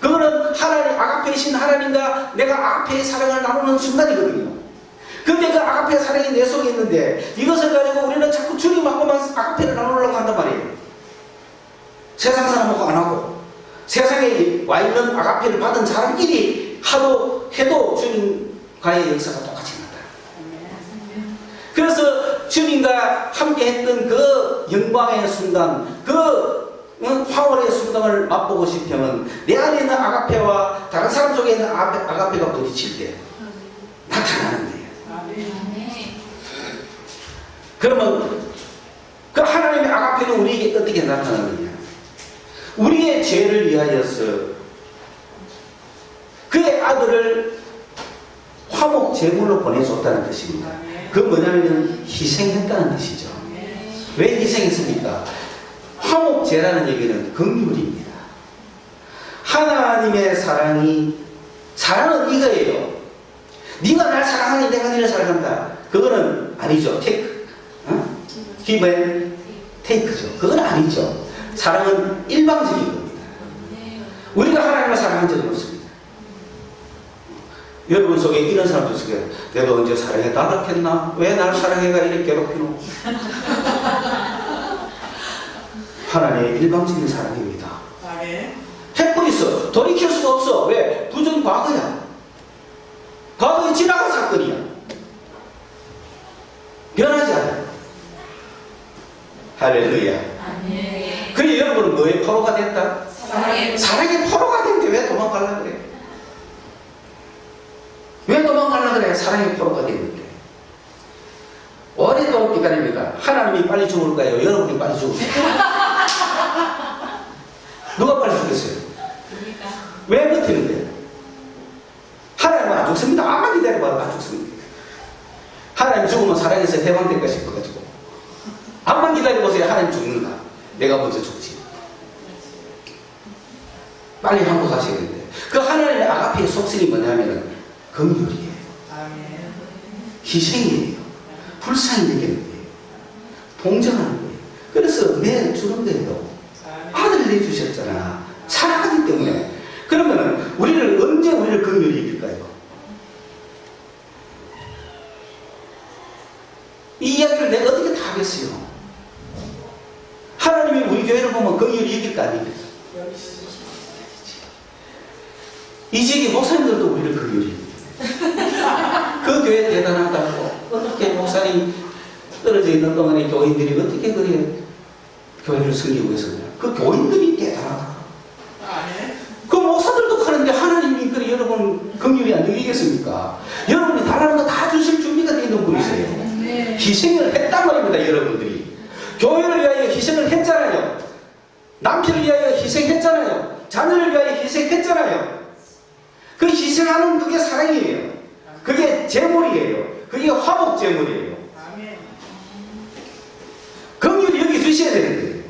그거는 하나님 아가페이신 하나님과 내가 아가페의 사랑을 나누는 순간이거든요. 근데 그 아가페의 사랑이 내 속에 있는데 이것을 가지고 우리는 자꾸 주님하고만 아가페를 나누려고 한단 말이에요. 세상 사람하고 안 하고 세상에 와 있는 아가페를 받은 사람끼리 하도 해도 주님과의 역사가 똑같이 나타나요. 그래서 주님과 함께 했던 그 영광의 순간, 그 화월의 순간을 맛보고 싶으면 내 안에 있는 아가페와 다른 사람 속에 있는 아가페가 부딪힐 때 나타나는 거예요. 그러면 그 하나님의 아가페는 우리에게 어떻게 나타나느냐? 우리의 죄를 위하여서 그의 아들을 화목 제물로 보내줬다는 뜻입니다. 그 뭐냐면 희생했다는 뜻이죠. 왜 희생했습니까? 화목제라는 얘기는 긍휼입니다. 하나님의 사랑은 이거예요. 네가 날 사랑하니 내가 너를 사랑한다. 그거는 아니죠. 테이크, give and take죠. 그건 아니죠. 사랑은 일방적인 겁니다. 우리가 하나님을 사랑한 적은 없습니다. 여러분 속에 이런 사람도 있어요. 내가 언제 사랑에 나락했나? 왜 나를 사랑해가 이렇게 괴롭히노? 하나님의 일방적인 사랑입니다. 해법이 있어. 돌이킬 수가 없어. 왜? 부정 과거야. 과거에 지나간 사건이야. 변하지 않아요. 할렐루야. 그래 여러분은 뭐에 포로가 됐다? 사랑의 포로가 됐는데 왜 도망가려고 그래? 왜 도망가려고 그래? 사랑의 포로가 됐는데. 오랫동안 기다립니다. 하나님이 빨리 죽을까요? 여러분이 빨리 죽을까요? 누가 빨리 죽겠어요? 왜 버티는데? 하나님은 안 죽습니다. 아무리 기다려봐도 안 죽습니다. 하나님 죽으면 사랑에서 해방될까 싶어가지고 암만 기다려보세요. 하나님 죽는다. 내가 먼저 죽지. 빨리 한번 가셔야 되는데 그 하나님의 아가페의 속성이 뭐냐면 긍휼이에요. 희생이에요. 불쌍히 여기는 거예요. 동정하는 거예요. 그래서 내 주는 거예요. 아들을 내주셨잖아. 사랑하기 때문에. 그러면 우리를 언제 우리를 긍휼히 이길까요? 이 이야기를 내가 어떻게 다 하겠어요? 하나님이 우리 교회를 보면 긍휼히 이길 거 아닙니까? 이 지역의 목사님들도 우리를 긍휼히 이깁니다. 그 교회 대단하다고. 어떻게 목사님 떨어져 있는 동안에 교인들이 어떻게 그래 교회를 섬기고 있었냐? 그 교인들이 대단하다. 그 목사들도 하는데 하나님이 그래 여러분 긍휼히 안 여기겠습니까? 여러분이 달라는 거 다 주실 준비가 되어 있는 분이세요. 희생을 했단 말입니다. 여러분들이 교회를 위하여 희생을 했잖아요. 남편을 위하여 희생했잖아요. 자녀를 위하여 희생했잖아요. 그 희생하는 그게 사랑이에요. 그게 제물이에요. 그게 화목 제물이에요. 긍휼히 여기 주셔야 되는 거예요.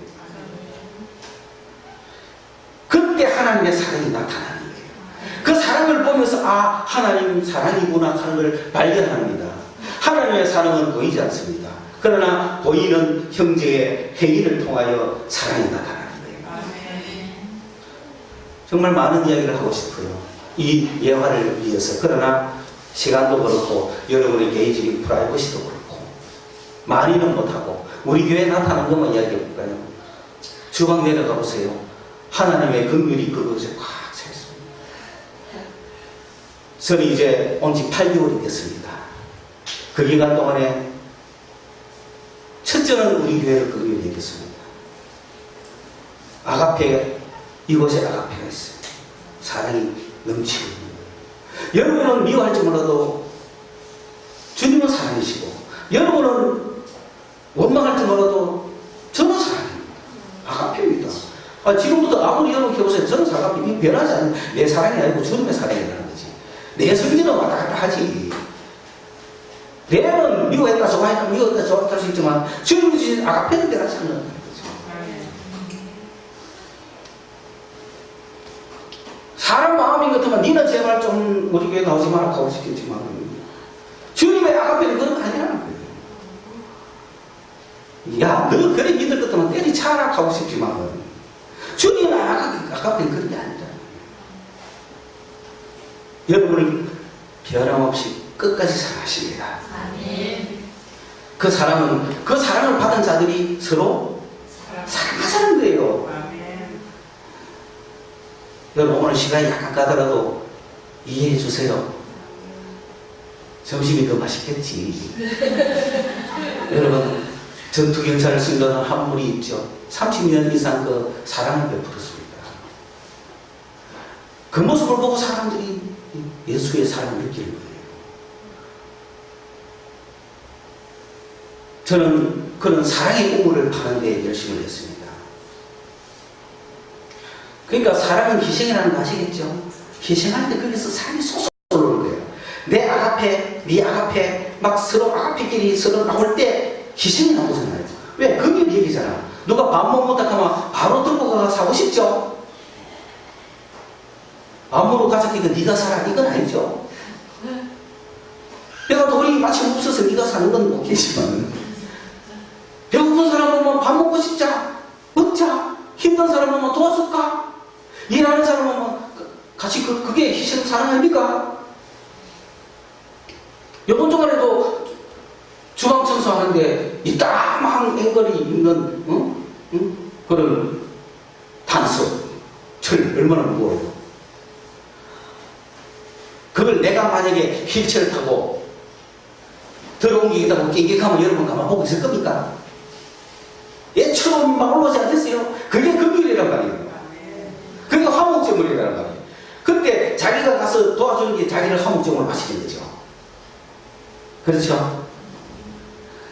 그때 하나님의 사랑이 나타나는 거예요. 그 사랑을 보면서 아 하나님 사랑이구나 하는 걸 발견합니다. 하나님의 사랑은 보이지 않습니다. 그러나 보이는 형제의 행위를 통하여 사랑이 나타나는 거예요. 정말 많은 이야기를 하고 싶어요. 이 예화를 위해서. 그러나 시간도 그렇고 여러분의 개인적인 프라이버시도 그렇고 많이는 못하고 우리 교회에 나타난 것만 이야기해 볼까요? 주방 내려가 보세요. 하나님의 긍휼이 그것에 꽉 차 있습니다. 저는 이제 온 지 8개월이 됐습니다. 그 기간 동안에 첫째는 우리 교회를 긍휼히 여겼습니다. 아가페, 이곳에 아가페가 있어요. 사랑이 넘치고 있는 거예요. 여러분은 미워할지 몰라도 주님은 사랑이시고 여러분은 원망할지 몰라도 저는 사랑입니다. 아가페입니다. 지금부터 아무리 여러분 해보세요. 저는 사랑이 변하지 않는 내 사랑이 아니고 주님의 사랑이라는 거지. 내 성질은 왔다 갔다 하지. 내는 미워했다 좋아했다 미워했다 좋아했다 할 수 있지만 주님이 주신 아가페는 변하지 않는다는 거죠. 사람 마음이 같으면 니는 제발 좀 우리 교회 나오지 마라 하고 싶겠지만 주님의 아가페는 그런 거 아니라는 거예요. 야, 너 그래 믿을 것 같으면 때리차라 하고 싶지만 주님의 아가페는 그런 게 아니라 여러분을 변함없이 끝까지 사랑하십니다. 그 사랑을 받은 자들이 서로 사랑하자는 거예요. 여러분 오늘 시간이 약간 가더라도 이해해 주세요. 점심이 더 맛있겠지. 여러분 전투 경찰을 쓴다는 한물이 있죠. 30년 이상 그 사랑을 베풀었습니다. 그 모습을 보고 사람들이 예수의 사랑을 느끼는 거예요. 저는 그런 사랑의 우물을 파는 데 열심을 했습니다. 그러니까 사랑은 희생이라는 거 아시겠죠? 희생할 때 거기서 사랑이 솟아오르는 거예요. 내 아가페, 네 아가페, 막 서로 아가페끼리 서로 나올 때 희생이 나오잖아요. 왜? 그게 얘기잖아. 누가 밥 못 먹다 하면 바로 들고 가서 사고 싶죠? 밥 먹으러 가자 니까 네가 사라 이건 아니죠. 내가 돈이 마침 없어서 네가 사는 건 못겠지만 배고픈 사람 오면 밥 먹고 싶자 먹자. 힘든 사람 오면 도와줄까? 일하는 사람 오면 같이 그게 희생 사랑 아닙니까? 이번 주간에도 주방 청소하는데 이 까만 앵걸이 있는 그런 단석 철 얼마나 무거워요. 그걸 내가 만약에 휠체어를 타고 들어옮기겠다고 낑낑하면 여러분 가만 보고 있을 겁니까? 얘처럼 막 올라오지 않겠어요? 그게 금일이란 말이에요. 그게 화목제물이란 말이에요. 그때 자기가 가서 도와주는 게 자기를 화목제물로 마시는 거죠. 그렇죠?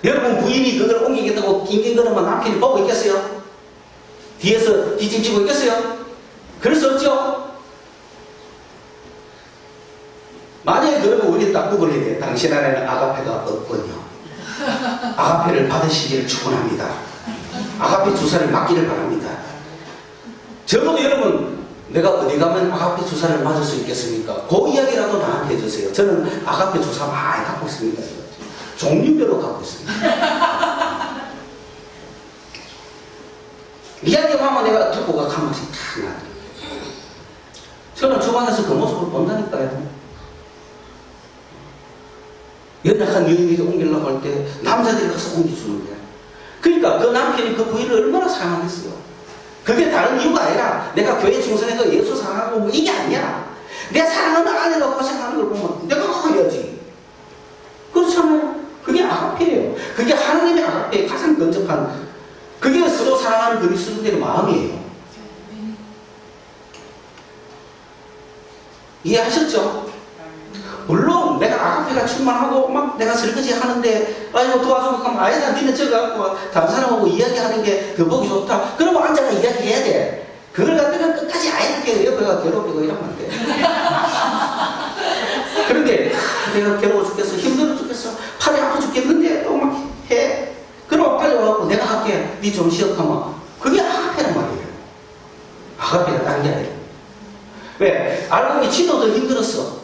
여러분 부인이 그걸 옮기겠다고 낑낑거리면 남편이 보고 있겠어요? 뒤에서 뒤집지고 있겠어요? 그럴 수 없죠? 만약에 그러면 우리 딱 구분해야 돼. 당신 안에는 아가페가 없군요. 아가페를 받으시기를 축원합니다. 아가페 주사를 맞기를 바랍니다. 적어도 여러분 내가 어디 가면 아가페 주사를 맞을 수 있겠습니까? 그 이야기라도 나한테 해주세요. 저는 아가페 주사 많이 갖고 있습니다. 종류별로 갖고 있습니다. 이야기만 하면 내가 듣고 가 한 번씩 탁 나요. 저는 주방에서 그 모습을 본다니까요. 연약한 여인이 옮기려고 할 때 남자들이 가서 옮겨주는 거야. 그러니까 그 남편이 그 부인을 얼마나 사랑하겠어요. 그게 다른 이유가 아니라 내가 교회 중선에서 예수 사랑하고 뭐 이게 아니야. 내 사랑하는 아내가 고생하는 걸 보면 내가 그거 해야지. 그렇잖아요. 그게 아가페예요. 그게 하나님의 아가페의 가장 근접한, 그게 서로 사랑하는 그리스도인의 마음이에요. 이해하셨죠? 물론 내가 아가페가 충만하고 막 내가 설거지 하는데 아이고 도와주고 하면 아니다 니는 저기 갖고 다른 사람하고 이야기하는 게 더 보기 좋다. 그러면 앉아가 이야기해야 돼. 그걸 갖다가 끝까지 아이들께 옆에가 괴롭히고 이러면 안 돼. 그런데 내가 괴로워 죽겠어, 힘들어 죽겠어, 팔이 아파 죽겠는데 또 막 해. 그러면 빨리 와갖고 내가 할게, 니 좀 쉬었다면 그게 아가페란 말이에요. 아가페가 다른 게 아니에요. 왜? 알고 보니 지도 더 힘들었어.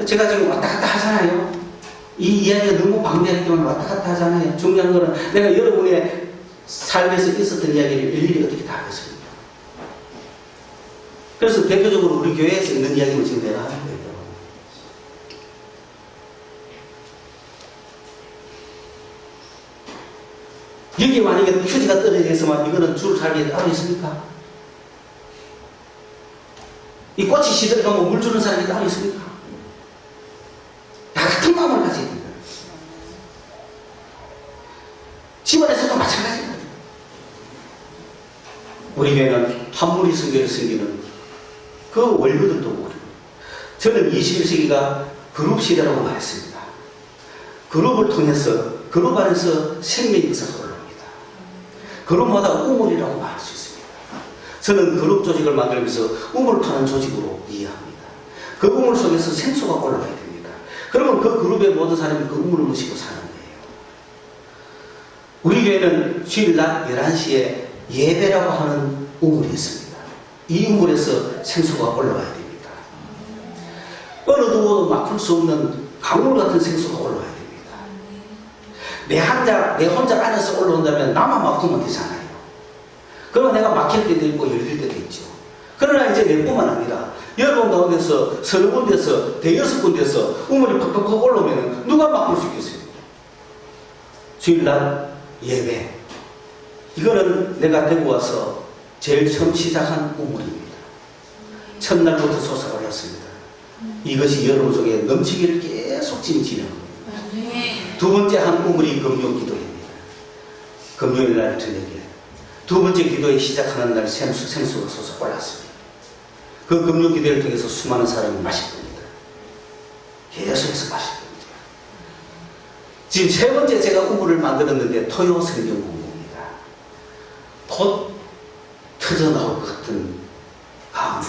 제가 지금 왔다 갔다 하잖아요. 이 이야기가 너무 방대하기 때문에 왔다 갔다 하잖아요. 중요한 거는 내가 여러분의 삶에서 있었던 이야기를 일일이 어떻게 다 하겠습니까? 그래서 대표적으로 우리 교회에서 있는 이야기를 지금 내가 하는 거예요. 여기 만약에 휴지가 떨어져 있으면 이거는 줄 살기에 따로 있습니까? 이 꽃이 시들어가면 물 주는 사람이 따로 있습니까? 다 같은 마음을 가져야 됩니다. 집안에서도 마찬가지입니다. 우리 교회는 한무리 성교를 섬기는 그 원료들도 모르고, 저는 21세기가 그룹 시대라고 말했습니다. 그룹을 통해서, 그룹 안에서 생명 역사가 올라옵니다. 그룹마다 우물이라고 말할 수 있습니다. 저는 그룹 조직을 만들면서 우물 파는 조직으로 이해합니다. 그 우물 속에서 생수가 올라가야 됩니다. 그러면 그 그룹의 모든 사람이 그 우물을 모시고 사는 거예요. 우리 교회는 주일 낮 11시에 예배라고 하는 우물이 있습니다. 이 우물에서 생수가 올라와야 됩니다. 어느 누구도 막을 수 없는 강물 같은 생수가 올라와야 됩니다. 내 혼자 안에서 올라온다면 나만 막으면 되잖아요. 그러면 내가 막힐 때도 있고 열릴 때도 있죠. 그러나 이제 내 뿐만 아니라 여러분 가운데서 서너 군데서 대여섯 군데서 우물이 팍팍팍 올라오면 누가 막을 수 있겠어요? 주일날 예배, 이거는 내가 데리고 와서 제일 처음 시작한 우물입니다. 첫날부터 솟아올랐습니다. 이것이 여러분 속에 넘치기를 계속 진행하는 겁니다. 두 번째 한 우물이 금요 기도입니다. 금요일 날 저녁에 두 번째 기도에 시작하는 날 생수가 솟아 올랐습니다. 그 금요 기도를 통해서 수많은 사람이 마실 겁니다. 계속해서 마실 겁니다. 지금 세 번째 제가 우물을 만들었는데 토요 성경 공부입니다. 곧 터져나올 것 같은 마음을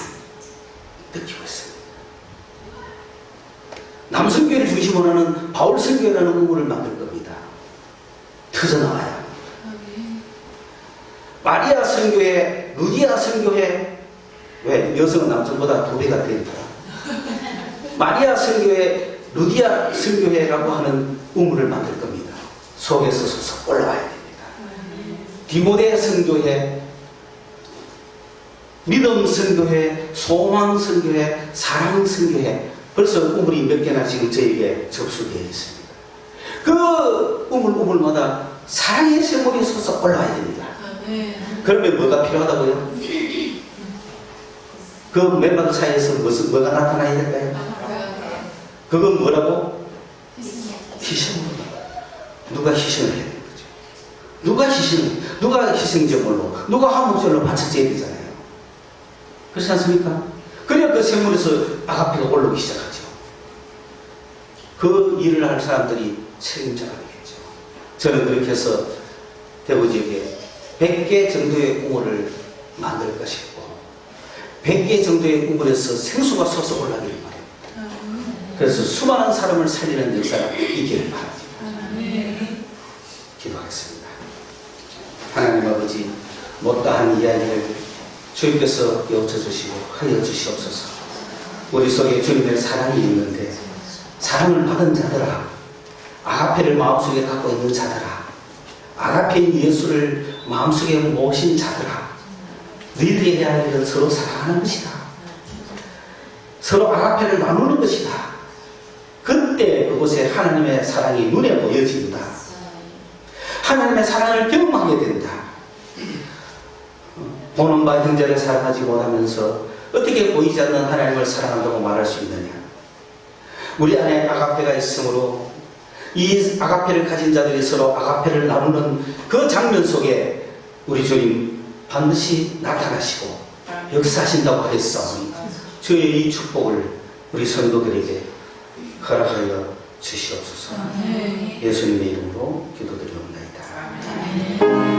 느끼고 있습니다. 남성교회를 중심으로 하는 바울 성교회라는 우물을 만들 겁니다. 터져나와야 합니다. 마리아 성교회, 루디아 성교회, 왜? 여성은 남성보다 2배가 되니까. 마리아 성교회, 루디아 성교회라고 하는 우물을 만들 겁니다. 속에서 솟아 올라와야 됩니다. 디모데 성교회, 믿음 성교회, 소망 성교회, 사랑 성교회, 벌써 우물이 몇 개나 지금 저에게 접수되어 있습니다. 그 우물마다 사랑의 샘물이 솟아 올라와야 됩니다. 그러면 뭐가 필요하다고요? 그 멤버 사이에서 뭐가 나타나야 될까요? 그건 뭐라고? 희생입니다. 누가 희생을 해야 되는 거죠? 누가 희생제물로, 누가 화목제물로 바쳐져야 되잖아요. 그렇지 않습니까? 그래야 그 샘물에서 아가페가 올라오기 시작하죠. 그 일을 할 사람들이 책임자가 되겠죠. 저는 그렇게 해서 대구 지역에 100개 정도의 우물을 만들 것이고 100개 정도의 우물에서 생수가 솟아 올라가기를 바랍니다. 그래서 수많은 사람을 살리는 역사가 있기를 바랍니다. 기도하겠습니다. 하나님 아버지, 못다한 이야기를 주님께서 여쭤주시고 하여 주시옵소서. 우리 속에 주님의 사랑이 있는데 사랑을 받은 자들아, 아가페를 마음속에 갖고 있는 자들아, 아가페인 예수를 마음속에 모신 자들아, 너희들이 해야 할 일은 서로 사랑하는 것이다. 서로 아가페를 나누는 것이다. 그때 그곳에 하나님의 사랑이 눈에 보여진다. 하나님의 사랑을 경험하게 된다. 보는 바 형제를 사랑하지 못하면서 어떻게 보이지 않는 하나님을 사랑한다고 말할 수 있느냐. 우리 안에 아가페가 있으므로 이 아가페를 가진 자들이 서로 아가페를 나누는 그 장면 속에 우리 주님 반드시 나타나시고 역사하신다고 하였사오니 주의 이 축복을 우리 성도들에게 허락하여 주시옵소서. 예수님의 이름으로 기도드리옵나이다.